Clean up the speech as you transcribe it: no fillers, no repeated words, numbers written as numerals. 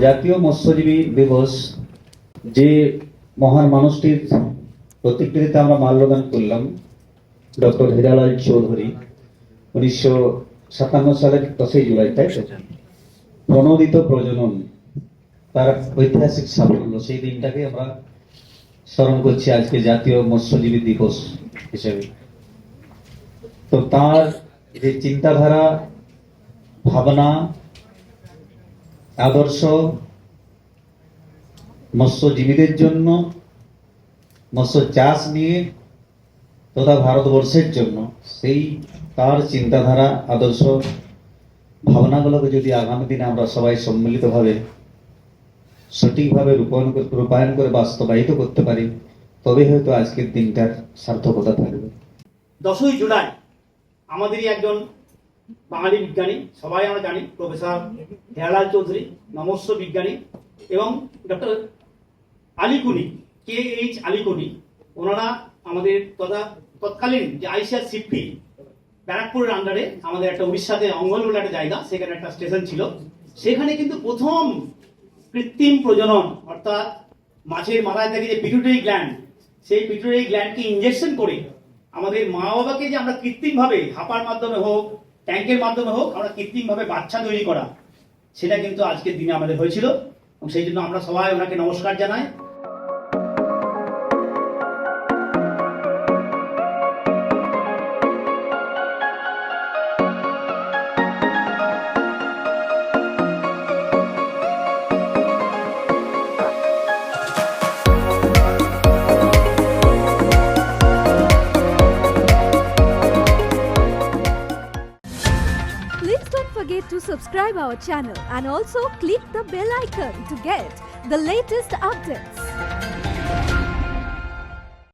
জাতীয় মৎস্যজীবী দিবস যে মহান মানুষটির প্রতিকৃতিতে আমরা মাল্যদান করলাম, ডক্টর হীরালাল চৌধুরী, 1957 সালের 10 জুলাই, তাই তো? প্রণোদিত প্রজনন, তার ঐতিহাসিক সাফল্য, সেই দিনটাকে আমরা স্মরণ করছি আজকে জাতীয় মৎস্যজীবী দিবস হিসেবে। তো তার যে চিন্তাধারা, ভাবনা, আদর্শ মৎস্যজীবীদের জন্য, মৎস্য চাষ নিয়ে তথা ভারতবর্ষের জন্য, সেই তার চিন্তাধারা, আদর্শ, ভাবনাগুলোকে যদি আগামী দিনে আমরা সবাই সম্মিলিতভাবে সঠিকভাবে রূপায়ণ করে বাস্তবায়িত করতে পারি, তবে হয়তো আজকের দিনটার সার্থকতা থাকবে। 10ই জুলাই আমাদেরই একজন বাঙালি বিজ্ঞানী, সবাই আমরা জানি, প্রফেসর হীরালাল চৌধুরী, মৎস্য বিজ্ঞানী, এবং ডক্টর আলিকুনি, KH আলিকুনি, ওনারা আমাদের তৎকালীন যে আইসিআর সিপি ব্যারাকপুরের আন্ডারে আমাদের একটা উড়িষ্যাতে অঙ্গল বলে একটা জায়গা, সেখানে একটা স্টেশন ছিল। সেখানে কিন্তু প্রথম কৃত্রিম প্রজনন, অর্থাৎ মাছের মাথায় থেকে যে পিটুইটারি গ্ল্যান্ড, সেই পিটুইটারি গ্ল্যান্ডকে ইনজেকশন করে আমাদের মা বাবাকে যে আমরা কৃত্রিমভাবে হাঁপার মাধ্যমে হোক, ট্যাঙ্কের মাধ্যমে হোক, আমরা কৃত্রিমভাবে বাচ্চা তৈরি করা, সেটা কিন্তু আজকের দিনে আমাদের হয়েছিল। এবং সেই জন্য আমরা সবাই ওনাকে নমস্কার জানাই। Please don't forget to subscribe our channel and also click the bell icon to get the latest updates.